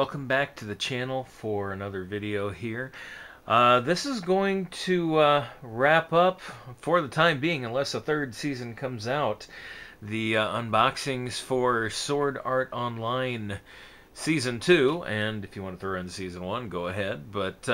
welcome back to the channel for another video here. This is going to wrap up, for the time being, unless a third season comes out, the unboxings for Sword Art Online Season 2, and if you want to throw in Season 1, go ahead. But,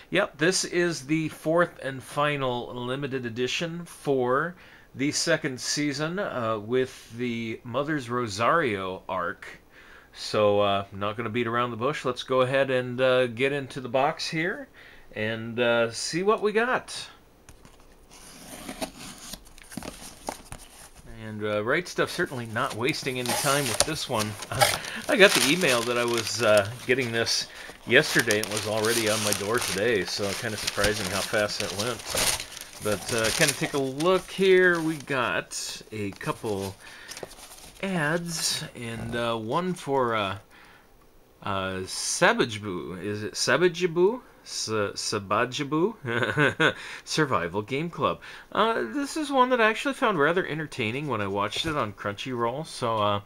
yep, this is the fourth and final limited edition for the second season with the Mother's Rosario arc. So, not going to beat around the bush. Let's go ahead and get into the box here and see what we got. And Right Stuff certainly not wasting any time with this one. I got the email that I was getting this yesterday. It was already on my door today, so kind of surprising how fast that went. But kind of take a look here. We got a couple ads, and one for Sabajabu. Is it Sabajabu? Sabajabu? Survival Game Club. This is one that I actually found rather entertaining when I watched it on Crunchyroll, so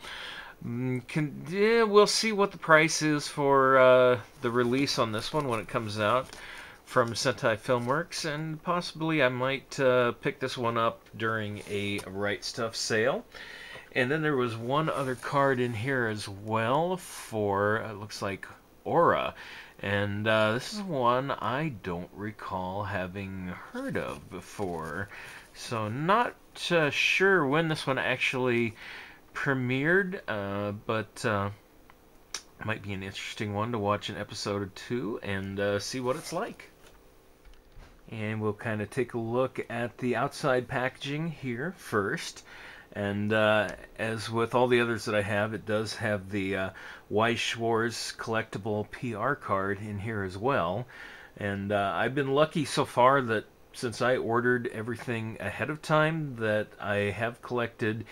we'll see what the price is for the release on this one when it comes out from Sentai Filmworks, and possibly I might pick this one up during a Right Stuff sale. And then there was one other card in here as well for, it looks like, Aura. And this is one I don't recall having heard of before. So not sure when this one actually premiered, but might be an interesting one to watch an episode or two and see what it's like. And we'll kind of take a look at the outside packaging here first. And as with all the others that I have, it does have the Weiss Schwarz collectible PR card in here as well. And I've been lucky so far that since I ordered everything ahead of time, that I have collected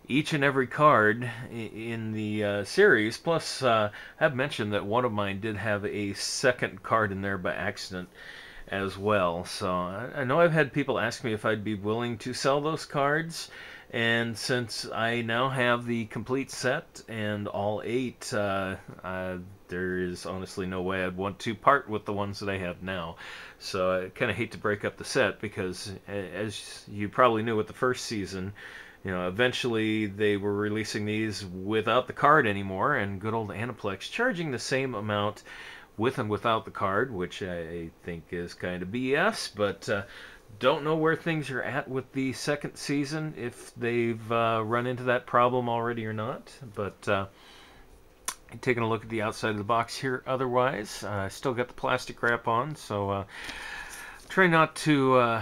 each and every card in the series. Plus, I have mentioned that one of mine did have a second card in there by accident as well. So I know I've had people ask me if I'd be willing to sell those cards. And since I now have the complete set and all 8, there is honestly no way I'd want to part with the ones that I have now. So I kind of hate to break up the set because, as you probably knew with the first season, you know, eventually they were releasing these without the card anymore, and good old Aniplex charging the same amount with and without the card, which I think is kind of BS, but don't know where things are at with the second season, if they've run into that problem already or not. But taking a look at the outside of the box here otherwise, I still got the plastic wrap on, so try not to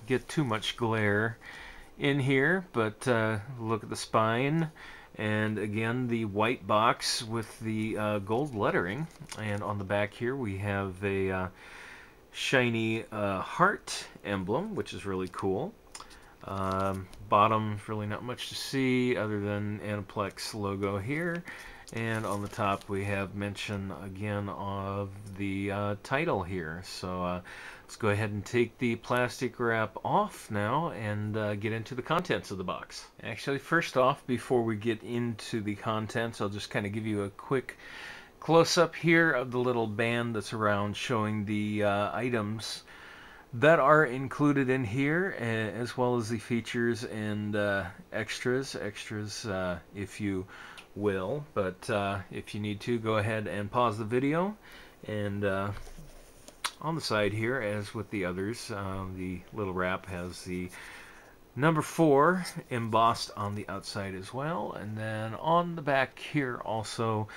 get too much glare in here, but look at the spine. And again, the white box with the gold lettering. And on the back here we have a shiny heart emblem, which is really cool. Bottom, really not much to see other than Aniplex logo here. And on the top we have mention again of the title here. So let's go ahead and take the plastic wrap off now and get into the contents of the box. Actually, first off, before we get into the contents, I'll just kind of give you a quick close-up here of the little band that's around showing the items that are included in here, as well as the features and extras, if you will. But if you need to, go ahead and pause the video. And on the side here, as with the others, the little wrap has the number 4 embossed on the outside as well. And then on the back here also,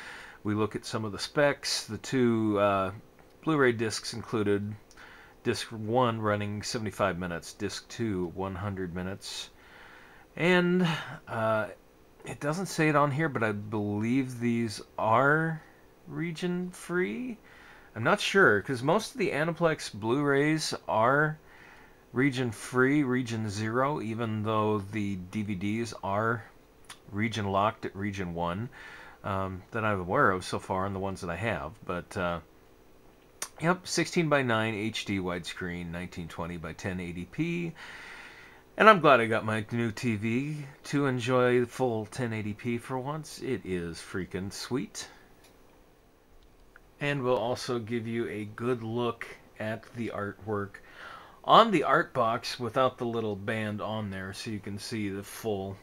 we look at some of the specs. The 2 Blu-ray discs included. Disc 1 running 75 minutes, Disc 2 100 minutes. And it doesn't say it on here, but I believe these are region free. I'm not sure, because most of the Aniplex Blu-rays are region free, region 0, even though the DVDs are region locked at region 1. That I'm aware of so far, and the ones that I have. But yep, 16 by 9 HD widescreen, 1920 by 1080p. And I'm glad I got my new TV to enjoy full 1080p for once. It is freaking sweet. And we'll also give you a good look at the artwork on the art box without the little band on there, so you can see the full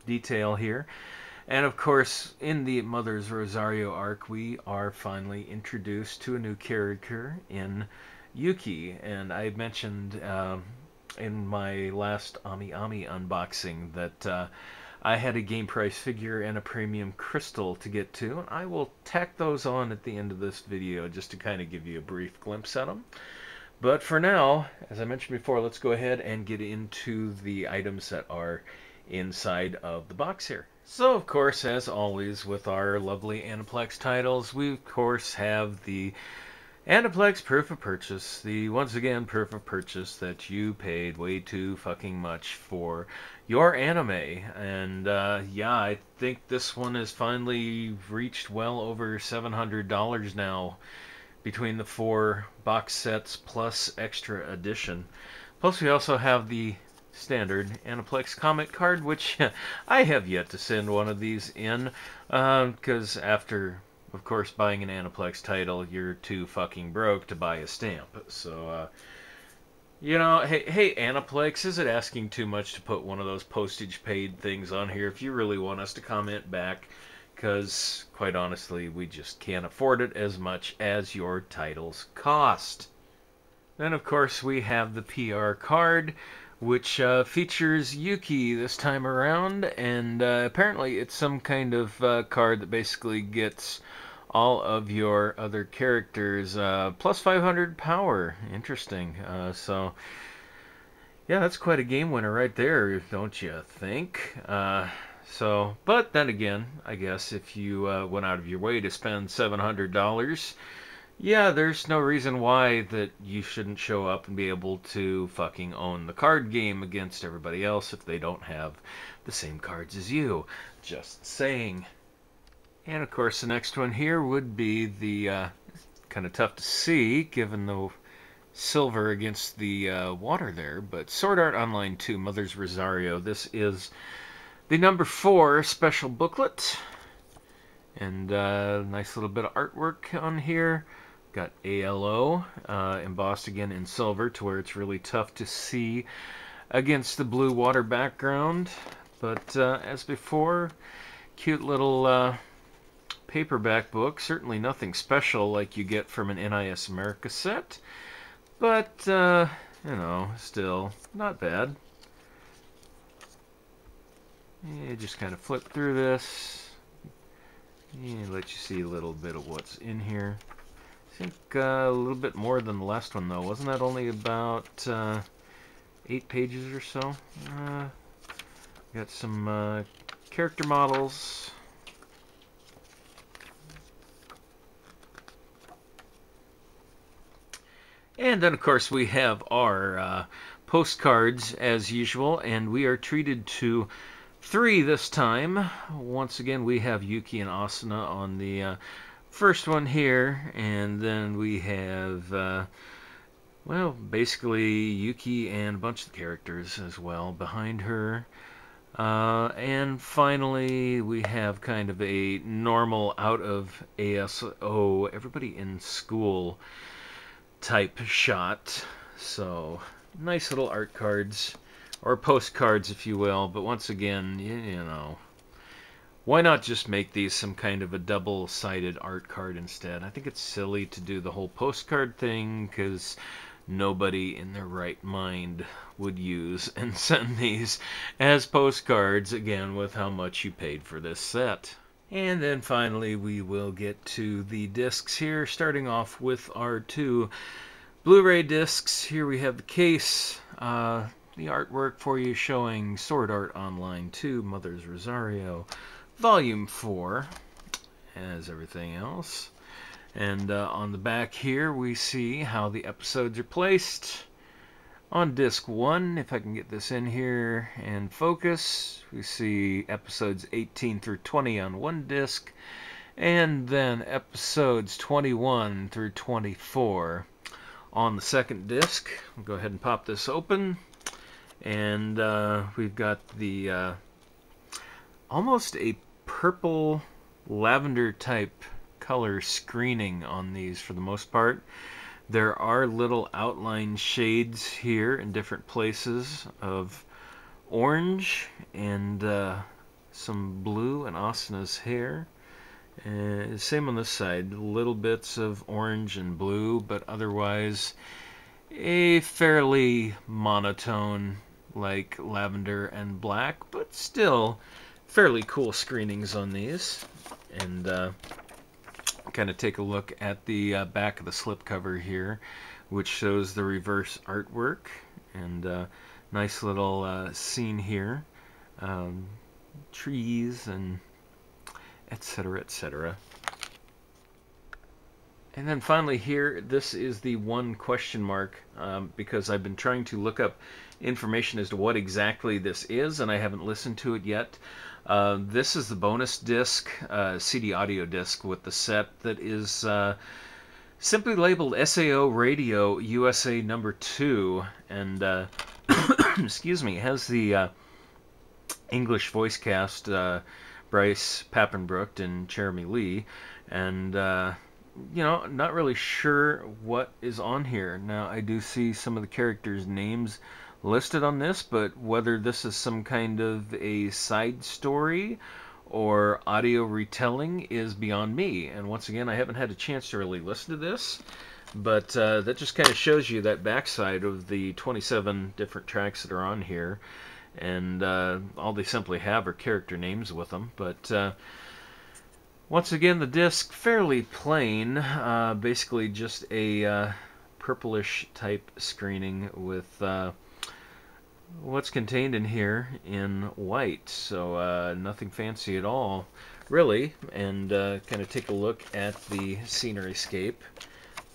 detail here. And of course, in the Mother's Rosario arc, we are finally introduced to a new character in Yuuki. And I mentioned in my last AmiAmi unboxing that I had a game price figure and a premium crystal to get to. And I will tack those on at the end of this video just to kind of give you a brief glimpse at them. But for now, as I mentioned before, let's go ahead and get into the items that are inside of the box here. So, of course, as always with our lovely Aniplex titles, we of course have the Aniplex proof of purchase, the once again proof of purchase that you paid way too fucking much for your anime. And yeah, I think this one has finally reached well over $700 now between the 4 box sets plus extra edition. Plus we also have the standard Aniplex comic card, which I have yet to send one of these in, because after, of course, buying an Aniplex title, you're too fucking broke to buy a stamp. So, you know, hey, Aniplex, is it asking too much to put one of those postage paid things on here if you really want us to comment back? Because, quite honestly, we just can't afford it as much as your titles cost. Then, of course, we have the PR card, which features Yuuki this time around, and apparently it's some kind of card that basically gets all of your other characters plus 500 power. Interesting. So, yeah, that's quite a game winner right there, don't you think? So, but then again, I guess if you went out of your way to spend $700, yeah, there's no reason why that you shouldn't show up and be able to fucking own the card game against everybody else if they don't have the same cards as you. Just saying. And of course, the next one here would be the kind of tough to see given the silver against the water there, but Sword Art Online 2 Mother's Rosario. This is the number 4 special booklet, and nice little bit of artwork on here. Got ALO embossed again in silver to where it's really tough to see against the blue water background. But as before, cute little paperback book. Certainly nothing special like you get from an NIS America set, but you know, still not bad. Yeah, just kind of flip through this. Yeah, let you see a little bit of what's in here. I think a little bit more than the last one, though. Wasn't that only about 8 pages or so? Got some character models. And then, of course, we have our postcards, as usual, and we are treated to 3 this time. Once again, we have Yuuki and Asuna on the first one here, and then we have, well, basically Yuuki and a bunch of characters as well behind her. And finally, we have kind of a normal out of ASO, everybody in school type shot. So, nice little art cards, or postcards if you will, but once again, you know, why not just make these some kind of a double-sided art card instead? I think it's silly to do the whole postcard thing, because nobody in their right mind would use and send these as postcards, again, with how much you paid for this set. And then finally we will get to the discs here, starting off with our 2 Blu-ray discs. Here we have the case, the artwork for you showing Sword Art Online 2 Mother's Rosario Volume 4, as everything else. And on the back here we see how the episodes are placed. On disc 1, if I can get this in here and focus, we see episodes 18 through 20 on one disc, and then episodes 21 through 24 on the second disc. I'll go ahead and pop this open, and we've got the almost a purple lavender type color screening on these for the most part. There are little outline shades here in different places of orange and some blue in Asana's hair. Same on this side, little bits of orange and blue, but otherwise a fairly monotone, like lavender and black, but still fairly cool screenings on these. And kind of take a look at the back of the slipcover here, which shows the reverse artwork, and nice little scene here, trees and etc., etc. And then finally here, this is the one question mark, because I've been trying to look up information as to what exactly this is, and I haven't listened to it yet. This is the bonus disc, CD audio disc with the set that is simply labeled SAO Radio USA number 2, and excuse me, has the English voice cast, Bryce Papenbrook and Jeremy Lee, and you know, not really sure what is on here. Now, I do see some of the characters' names listed on this, but whether this is some kind of a side story or audio retelling is beyond me. And once again, I haven't had a chance to really listen to this, but that just kind of shows you that backside of the 27 different tracks that are on here. And all they simply have are character names with them. But once again, the disc fairly plain, basically just a purplish type screening with what's contained in here in white. So nothing fancy at all, really. And kind of take a look at the scenery scape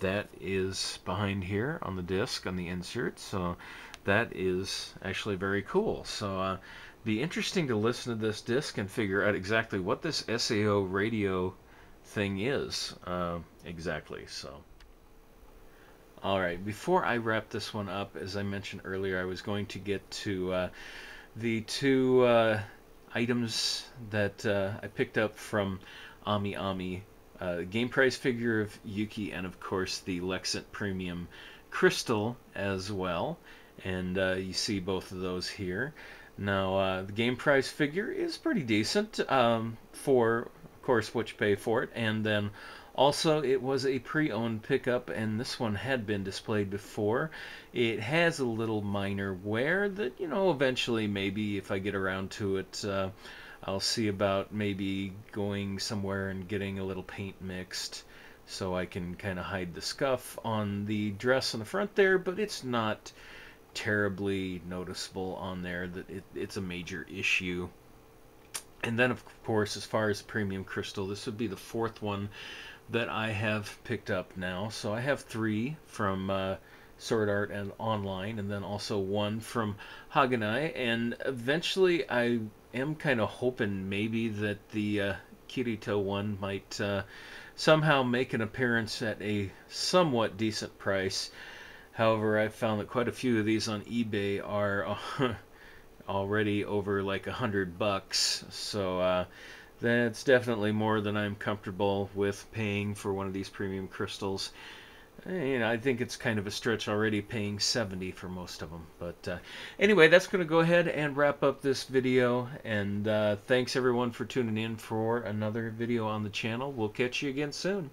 that is behind here on the disc, on the insert. So that is actually very cool. So be interesting to listen to this disc and figure out exactly what this SAO radio thing is exactly. So alright, before I wrap this one up, as I mentioned earlier, I was going to get to the two items that I picked up from AmiAmi. Game prize figure of Yuuki, and of course the Lexant Premium Crystal as well. And you see both of those here. Now, the game prize figure is pretty decent for, of course, what you pay for it. And then also, it was a pre-owned pickup, and this one had been displayed before. It has a little minor wear that, you know, eventually, maybe if I get around to it, I'll see about maybe going somewhere and getting a little paint mixed so I can kind of hide the scuff on the dress on the front there, but it's not terribly noticeable on there that it's a major issue. And then, of course, as far as premium crystal, this would be the fourth one that I have picked up now. So I have 3 from Sword Art and online, and then also 1 from Haganai. And eventually, I am kind of hoping maybe that the Kirito one might somehow make an appearance at a somewhat decent price. However, I've found that quite a few of these on eBay are already over like $100, so that's definitely more than I'm comfortable with paying for one of these premium crystals. You know, I think it's kind of a stretch already paying $70 for most of them. But anyway, that's going to go ahead and wrap up this video. And thanks everyone for tuning in for another video on the channel. We'll catch you again soon.